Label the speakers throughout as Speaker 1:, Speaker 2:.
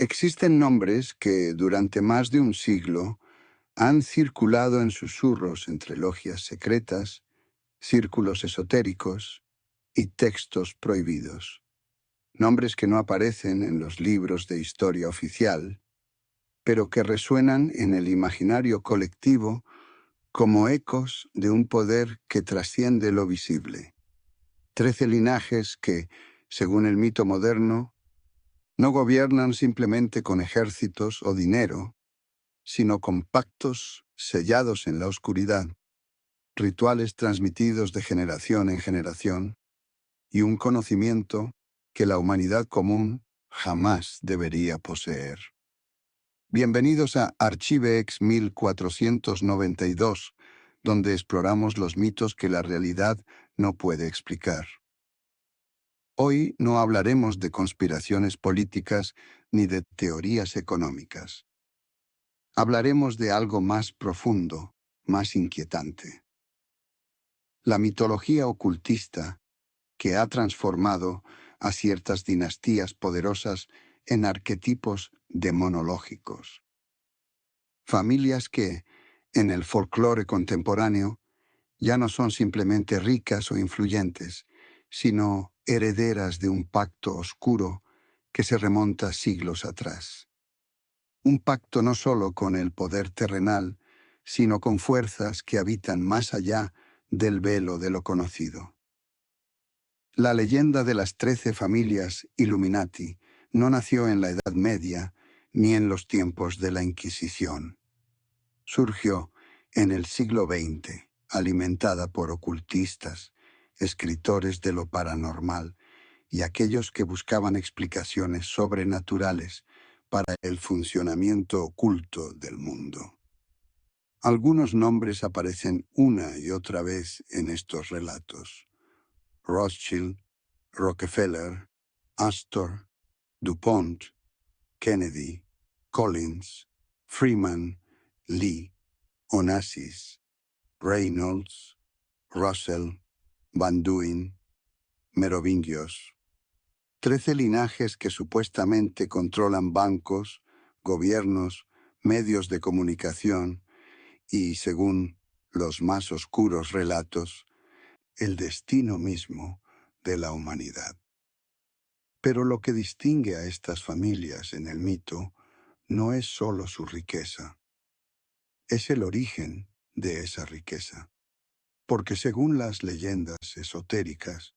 Speaker 1: Existen nombres que durante más de un siglo han circulado en susurros entre logias secretas, círculos esotéricos y textos prohibidos. Nombres que no aparecen en los libros de historia oficial, pero que resuenan en el imaginario colectivo como ecos de un poder que trasciende lo visible. 13 linajes que, según el mito moderno, no gobiernan simplemente con ejércitos o dinero, sino con pactos sellados en la oscuridad, rituales transmitidos de generación en generación y un conocimiento que la humanidad común jamás debería poseer. Bienvenidos a Archivex 1492, donde exploramos los mitos que la realidad no puede explicar. Hoy no hablaremos de conspiraciones políticas ni de teorías económicas. Hablaremos de algo más profundo, más inquietante. La mitología ocultista que ha transformado a ciertas dinastías poderosas en arquetipos demonológicos. Familias que, en el folclore contemporáneo, ya no son simplemente ricas o influyentes, sino herederas de un pacto oscuro que se remonta siglos atrás. Un pacto no solo con el poder terrenal, sino con fuerzas que habitan más allá del velo de lo conocido. La leyenda de las 13 familias Illuminati no nació en la Edad Media ni en los tiempos de la Inquisición. Surgió en el siglo XX, alimentada por ocultistas, escritores de lo paranormal y aquellos que buscaban explicaciones sobrenaturales para el funcionamiento oculto del mundo. Algunos nombres aparecen una y otra vez en estos relatos: Rothschild, Rockefeller, Astor, DuPont, Kennedy, Collins, Freeman, Lee, Onassis, Reynolds, Russell, Van Duyn, Merovingios. 13 linajes que supuestamente controlan bancos, gobiernos, medios de comunicación y, según los más oscuros relatos, el destino mismo de la humanidad. Pero lo que distingue a estas familias en el mito no es solo su riqueza, es el origen de esa riqueza. Porque según las leyendas esotéricas,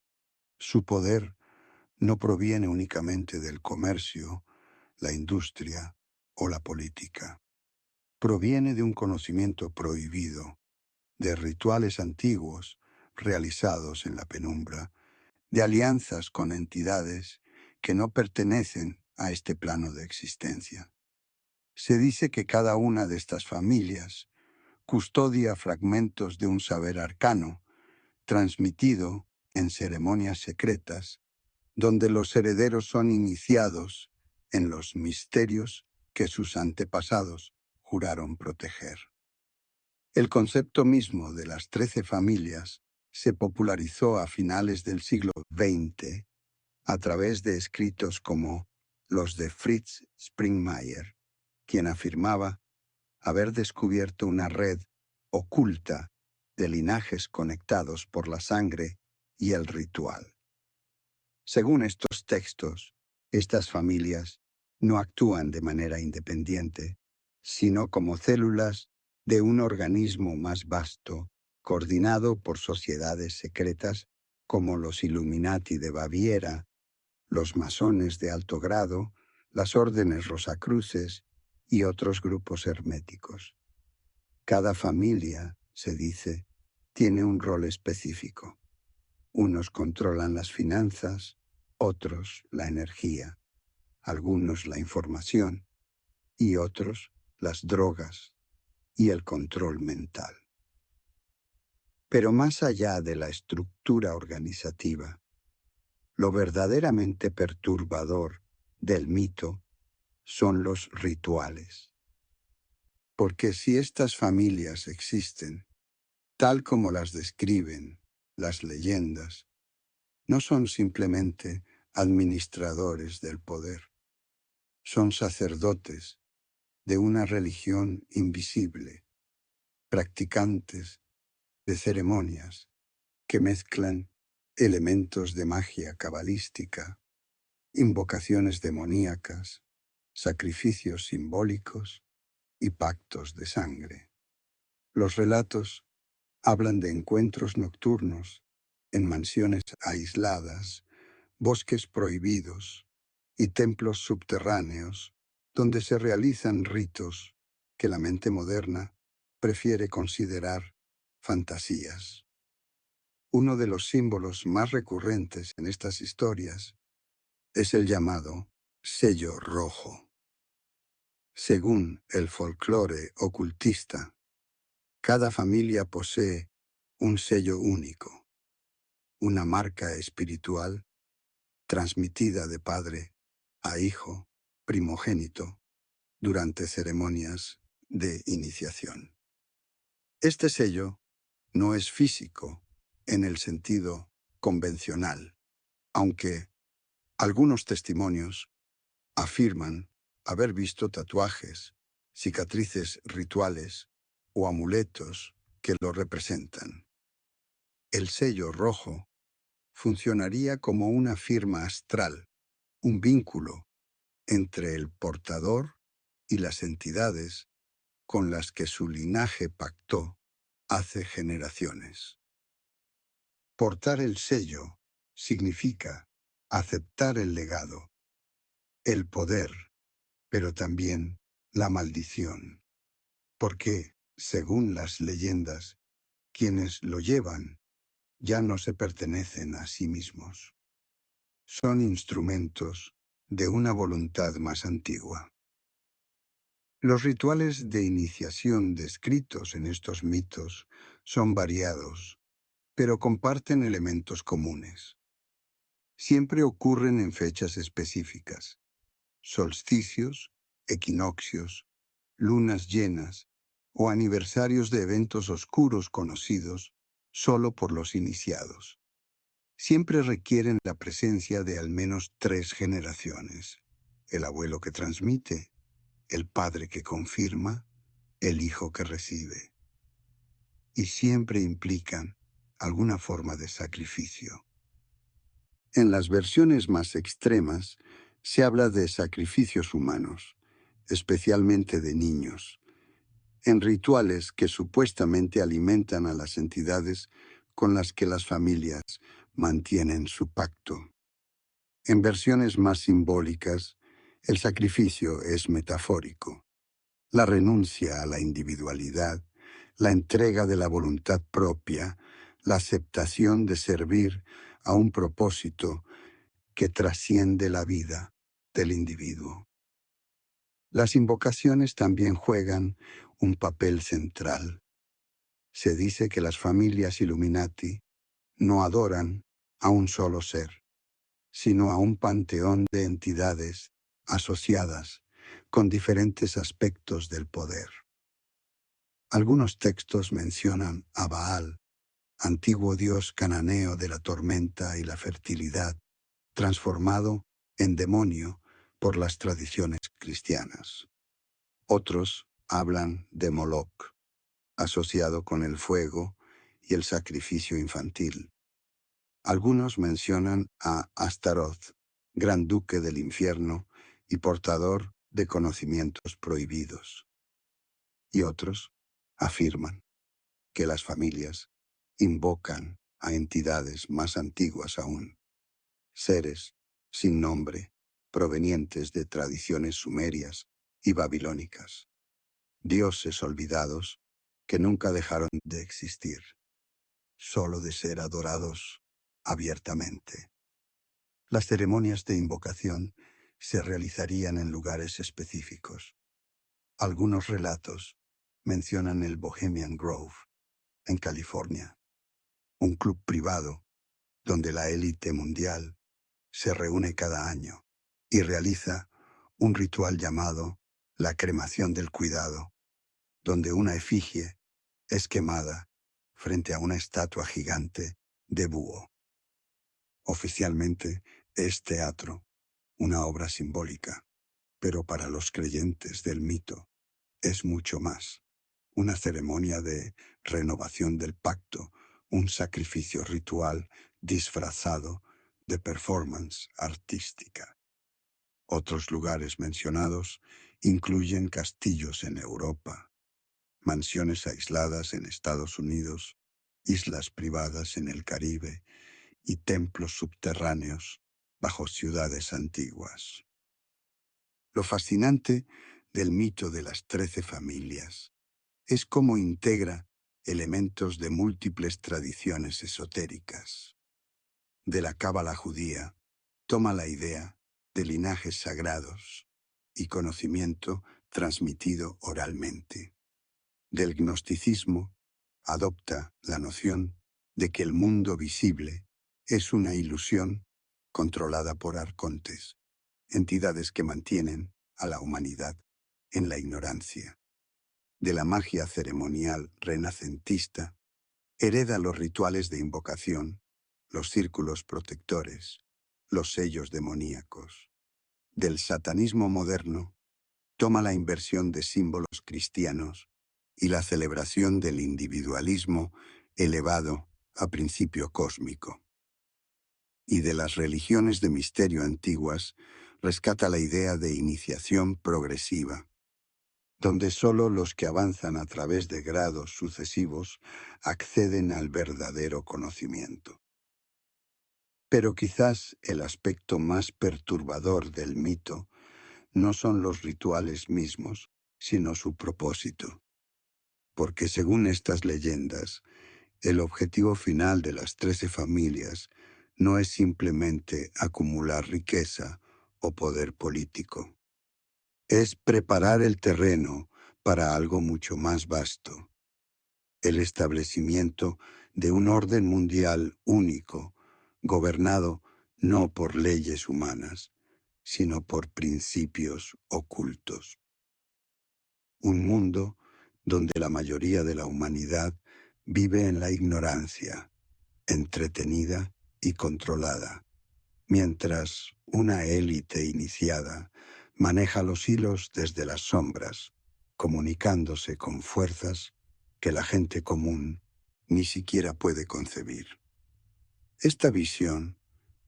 Speaker 1: su poder no proviene únicamente del comercio, la industria o la política. Proviene de un conocimiento prohibido, de rituales antiguos realizados en la penumbra, de alianzas con entidades que no pertenecen a este plano de existencia. Se dice que cada una de estas familias custodia fragmentos de un saber arcano, transmitido en ceremonias secretas, donde los herederos son iniciados en los misterios que sus antepasados juraron proteger. El concepto mismo de las 13 familias se popularizó a finales del siglo XX a través de escritos como los de Fritz Springmeier, quien afirmaba haber descubierto una red oculta de linajes conectados por la sangre y el ritual. Según estos textos, estas familias no actúan de manera independiente, sino como células de un organismo más vasto, coordinado por sociedades secretas como los Illuminati de Baviera, los masones de alto grado, las órdenes rosacruces y otros grupos herméticos. Cada familia, se dice, tiene un rol específico. Unos controlan las finanzas, otros la energía, algunos la información y otros las drogas y el control mental. Pero más allá de la estructura organizativa, lo verdaderamente perturbador del mito son los rituales. Porque si estas familias existen, tal como las describen las leyendas, no son simplemente administradores del poder. Son sacerdotes de una religión invisible, practicantes de ceremonias que mezclan elementos de magia cabalística, invocaciones demoníacas, sacrificios simbólicos y pactos de sangre. Los relatos hablan de encuentros nocturnos en mansiones aisladas, bosques prohibidos y templos subterráneos donde se realizan ritos que la mente moderna prefiere considerar fantasías. Uno de los símbolos más recurrentes en estas historias es el llamado sello rojo. Según el folclore ocultista, cada familia posee un sello único, una marca espiritual transmitida de padre a hijo primogénito durante ceremonias de iniciación. Este sello no es físico en el sentido convencional, aunque algunos testimonios afirman haber visto tatuajes, cicatrices rituales o amuletos que lo representan. El sello rojo funcionaría como una firma astral, un vínculo entre el portador y las entidades con las que su linaje pactó hace generaciones. Portar el sello significa aceptar el legado, el poder, pero también la maldición, porque, según las leyendas, quienes lo llevan ya no se pertenecen a sí mismos. Son instrumentos de una voluntad más antigua. Los rituales de iniciación descritos en estos mitos son variados, pero comparten elementos comunes. Siempre ocurren en fechas específicas: solsticios, equinoccios, lunas llenas o aniversarios de eventos oscuros conocidos solo por los iniciados. Siempre requieren la presencia de al menos 3 generaciones: el abuelo que transmite, el padre que confirma, el hijo que recibe. Y siempre implican alguna forma de sacrificio. En las versiones más extremas, se habla de sacrificios humanos, especialmente de niños, en rituales que supuestamente alimentan a las entidades con las que las familias mantienen su pacto. En versiones más simbólicas, el sacrificio es metafórico. La renuncia a la individualidad, la entrega de la voluntad propia, la aceptación de servir a un propósito que trasciende la vida del individuo. Las invocaciones también juegan un papel central. Se dice que las familias Illuminati no adoran a un solo ser, sino a un panteón de entidades asociadas con diferentes aspectos del poder. Algunos textos mencionan a Baal, antiguo dios cananeo de la tormenta y la fertilidad, transformado en demonio por las tradiciones cristianas. Otros hablan de Moloch, asociado con el fuego y el sacrificio infantil. Algunos mencionan a Astaroth, gran duque del infierno y portador de conocimientos prohibidos. Y otros afirman que las familias invocan a entidades más antiguas aún, seres sin nombre, provenientes de tradiciones sumerias y babilónicas, dioses olvidados que nunca dejaron de existir, solo de ser adorados abiertamente. Las ceremonias de invocación se realizarían en lugares específicos. Algunos relatos mencionan el Bohemian Grove, en California, un club privado donde la élite mundial se reúne cada año y realiza un ritual llamado la cremación del cuidado, donde una efigie es quemada frente a una estatua gigante de búho. Oficialmente es teatro, una obra simbólica, Pero para los creyentes del mito es mucho más. Una ceremonia de renovación del pacto, un sacrificio ritual disfrazado de performance artística. Otros lugares mencionados incluyen castillos en Europa, mansiones aisladas en Estados Unidos, islas privadas en el Caribe y templos subterráneos bajo ciudades antiguas. Lo fascinante del mito de las 13 familias es cómo integra elementos de múltiples tradiciones esotéricas. De la cábala judía, toma la idea de linajes sagrados y conocimiento transmitido oralmente. Del gnosticismo, adopta la noción de que el mundo visible es una ilusión controlada por arcontes, entidades que mantienen a la humanidad en la ignorancia. De la magia ceremonial renacentista, hereda los rituales de invocación, los círculos protectores, los sellos demoníacos. Del satanismo moderno, toma la inversión de símbolos cristianos y la celebración del individualismo elevado a principio cósmico. Y de las religiones de misterio antiguas, rescata la idea de iniciación progresiva, donde solo los que avanzan a través de grados sucesivos acceden al verdadero conocimiento. Pero quizás el aspecto más perturbador del mito no son los rituales mismos, sino su propósito. Porque según estas leyendas, el objetivo final de las 13 familias no es simplemente acumular riqueza o poder político. Es preparar el terreno para algo mucho más vasto, el establecimiento de un orden mundial único, gobernado no por leyes humanas, sino por principios ocultos. Un mundo donde la mayoría de la humanidad vive en la ignorancia, entretenida y controlada, mientras una élite iniciada maneja los hilos desde las sombras, comunicándose con fuerzas que la gente común ni siquiera puede concebir. Esta visión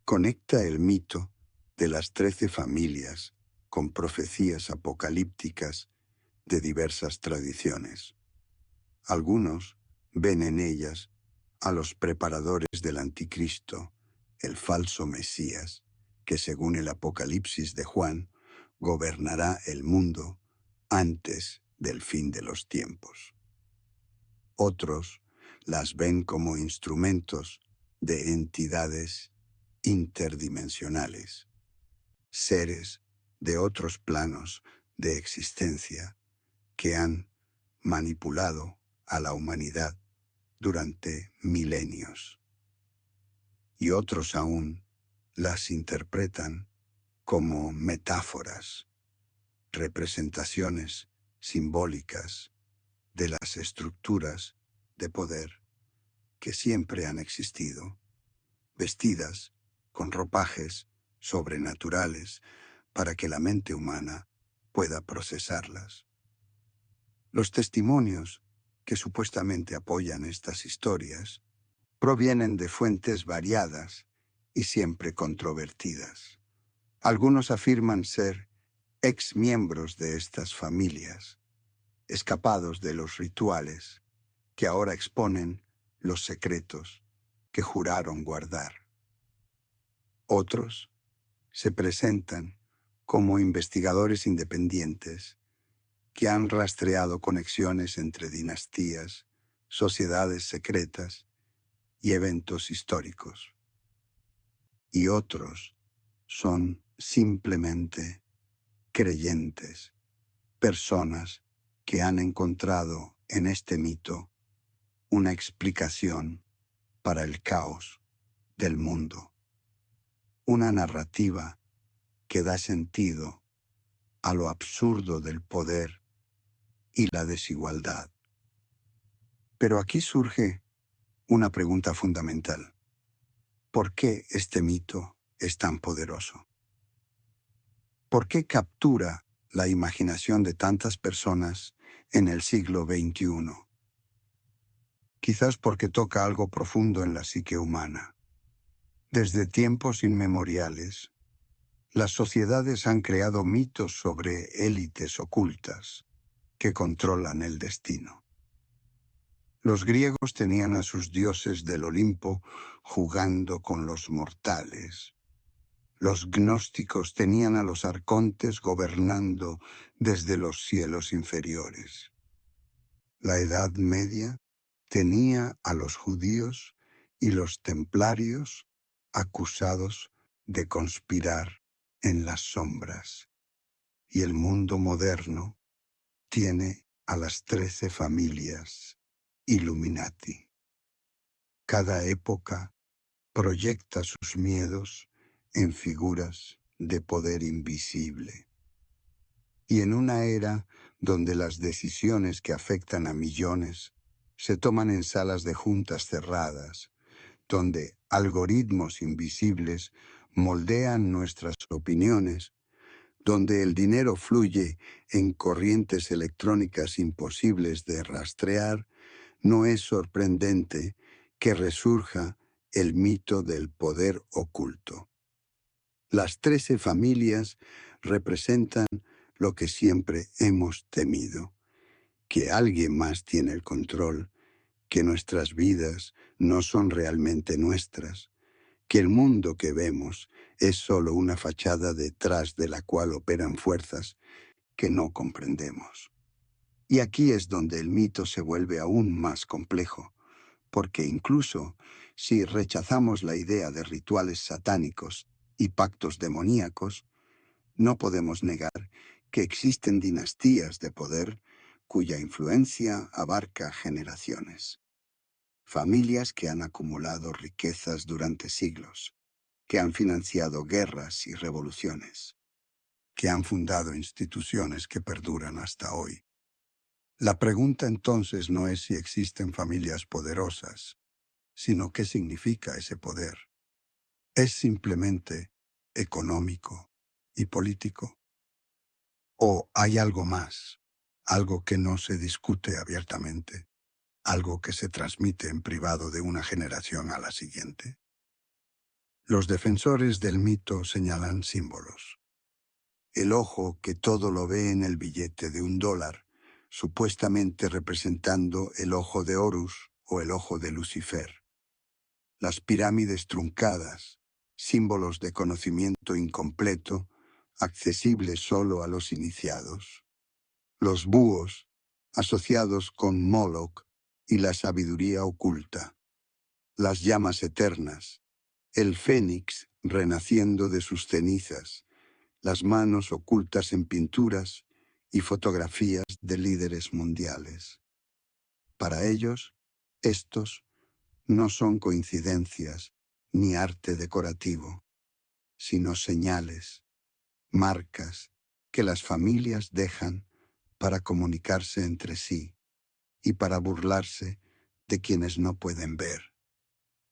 Speaker 1: conecta el mito de las 13 familias con profecías apocalípticas de diversas tradiciones. Algunos ven en ellas a los preparadores del anticristo, el falso Mesías, que según el Apocalipsis de Juan, gobernará el mundo antes del fin de los tiempos. Otros las ven como instrumentos de entidades interdimensionales, seres de otros planos de existencia que han manipulado a la humanidad durante milenios. Y otros aún las interpretan como metáforas, representaciones simbólicas de las estructuras de poder que siempre han existido, vestidas con ropajes sobrenaturales para que la mente humana pueda procesarlas. Los testimonios que supuestamente apoyan estas historias provienen de fuentes variadas y siempre controvertidas. Algunos afirman ser exmiembros de estas familias, escapados de los rituales, que ahora exponen los secretos que juraron guardar. Otros se presentan como investigadores independientes que han rastreado conexiones entre dinastías, sociedades secretas y eventos históricos. Y otros son simplemente creyentes, personas que han encontrado en este mito una explicación para el caos del mundo, una narrativa que da sentido a lo absurdo del poder y la desigualdad. Pero aquí surge una pregunta fundamental. ¿Por qué este mito es tan poderoso? ¿Por qué captura la imaginación de tantas personas en el siglo XXI. Quizás porque toca algo profundo en la psique humana. Desde tiempos inmemoriales, las sociedades han creado mitos sobre élites ocultas que controlan el destino. Los griegos tenían a sus dioses del Olimpo jugando con los mortales. Los gnósticos tenían a los arcontes gobernando desde los cielos inferiores. La Edad Media tenía a los judíos y los templarios acusados de conspirar en las sombras. Y el mundo moderno tiene a las 13 familias Illuminati. Cada época proyecta sus miedos en figuras de poder invisible. Y en una era donde las decisiones que afectan a millones se toman en salas de juntas cerradas, donde algoritmos invisibles moldean nuestras opiniones, donde el dinero fluye en corrientes electrónicas imposibles de rastrear, no es sorprendente que resurja el mito del poder oculto. Las 13 familias representan lo que siempre hemos temido, que alguien más tiene el control, que nuestras vidas no son realmente nuestras, que el mundo que vemos es solo una fachada detrás de la cual operan fuerzas que no comprendemos. Y aquí es donde el mito se vuelve aún más complejo, porque incluso si rechazamos la idea de rituales satánicos y pactos demoníacos, no podemos negar que existen dinastías de poder cuya influencia abarca generaciones. Familias que han acumulado riquezas durante siglos, que han financiado guerras y revoluciones, que han fundado instituciones que perduran hasta hoy. La pregunta entonces no es si existen familias poderosas, sino qué significa ese poder. ¿Es simplemente económico y político? ¿O hay algo más, algo que no se discute abiertamente, algo que se transmite en privado de una generación a la siguiente? Los defensores del mito señalan símbolos. El ojo que todo lo ve en el billete de $1, supuestamente representando el ojo de Horus o el ojo de Lucifer. Las pirámides truncadas, símbolos de conocimiento incompleto, accesibles solo a los iniciados. Los búhos, asociados con Moloch y la sabiduría oculta. Las llamas eternas, el fénix renaciendo de sus cenizas, las manos ocultas en pinturas y fotografías de líderes mundiales. Para ellos, estos no son coincidencias ni arte decorativo, sino señales, marcas que las familias dejan para comunicarse entre sí y para burlarse de quienes no pueden ver.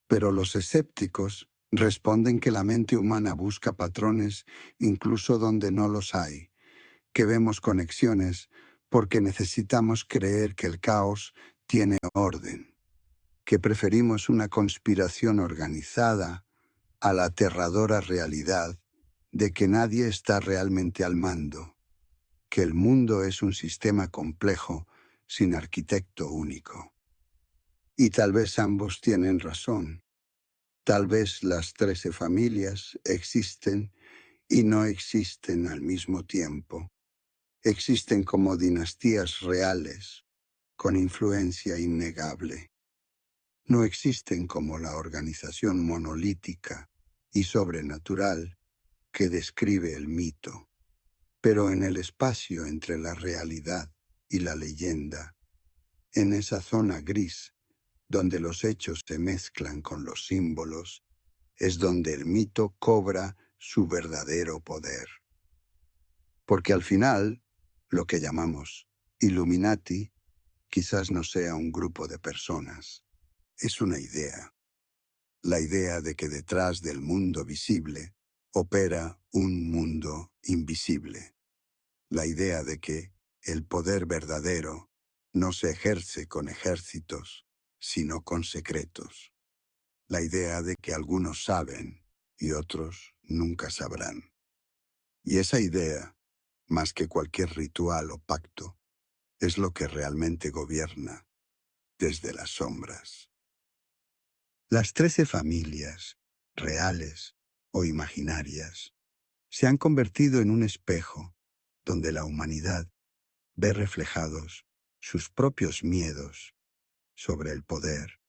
Speaker 1: Pero los escépticos responden que la mente humana busca patrones incluso donde no los hay, que vemos conexiones porque necesitamos creer que el caos tiene orden, que preferimos una conspiración organizada a la aterradora realidad de que nadie está realmente al mando, que el mundo es un sistema complejo sin arquitecto único. Y tal vez ambos tienen razón. Tal vez las 13 familias existen y no existen al mismo tiempo. Existen como dinastías reales, con influencia innegable. No existen como la organización monolítica y sobrenatural que describe el mito. Pero en el espacio entre la realidad y la leyenda, en esa zona gris, donde los hechos se mezclan con los símbolos, es donde el mito cobra su verdadero poder. Porque al final, lo que llamamos Illuminati quizás no sea un grupo de personas, es una idea. La idea de que detrás del mundo visible opera un mundo invisible. La idea de que el poder verdadero no se ejerce con ejércitos, sino con secretos. La idea de que algunos saben y otros nunca sabrán. Y esa idea, más que cualquier ritual o pacto, es lo que realmente gobierna desde las sombras. Las 13 familias, reales o imaginarias, se han convertido en un espejo donde la humanidad ve reflejados sus propios miedos sobre el poder,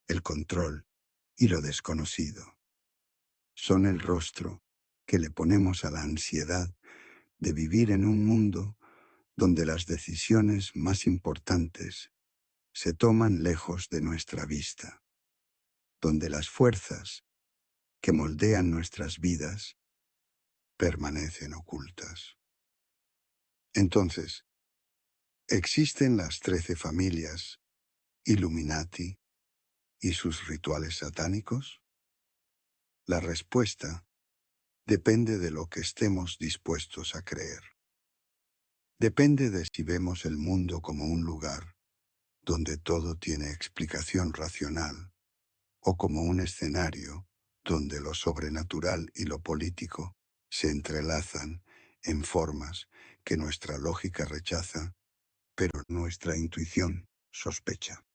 Speaker 1: el control y lo desconocido. Son el rostro que le ponemos a la ansiedad de vivir en un mundo donde las decisiones más importantes se toman lejos de nuestra vista, donde las fuerzas que moldean nuestras vidas permanecen ocultas. Entonces, ¿existen las 13 familias Illuminati y sus rituales satánicos? La respuesta depende de lo que estemos dispuestos a creer. Depende de si vemos el mundo como un lugar donde todo tiene explicación racional o como un escenario donde lo sobrenatural y lo político se entrelazan en formas que nuestra lógica rechaza, pero nuestra intuición sospecha.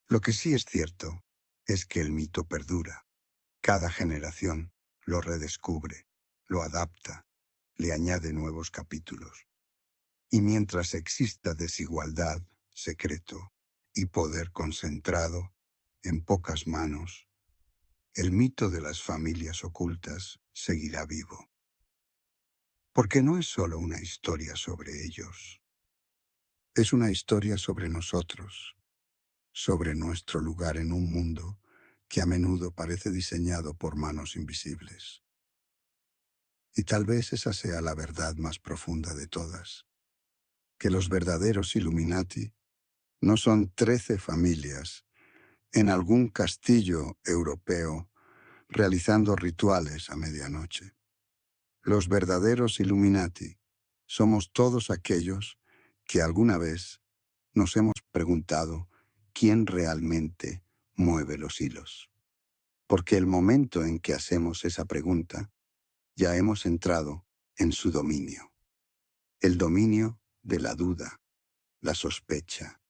Speaker 1: Lo que sí es cierto es que el mito perdura. Cada generación lo redescubre, lo adapta, le añade nuevos capítulos. Y mientras exista desigualdad, secreto y poder concentrado en pocas manos, el mito de las familias ocultas seguirá vivo. Porque no es solo una historia sobre ellos, es una historia sobre nosotros, sobre nuestro lugar en un mundo que a menudo parece diseñado por manos invisibles. Y tal vez esa sea la verdad más profunda de todas, que los verdaderos Illuminati no son 13 familias en algún castillo europeo realizando rituales a medianoche. Los verdaderos Illuminati somos todos aquellos que alguna vez nos hemos preguntado quién realmente mueve los hilos. Porque el momento en que hacemos esa pregunta, ya hemos entrado en su dominio. El dominio de la duda, la sospecha,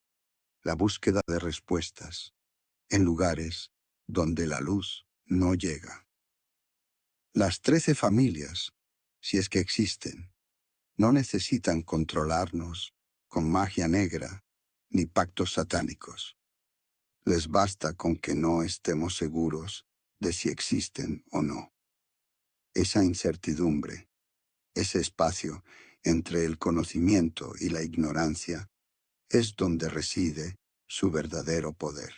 Speaker 1: la búsqueda de respuestas, en lugares donde la luz no llega. Las 13 familias, si es que existen, no necesitan controlarnos con magia negra ni pactos satánicos. Les basta con que no estemos seguros de si existen o no. Esa incertidumbre, ese espacio entre el conocimiento y la ignorancia, es donde reside su verdadero poder.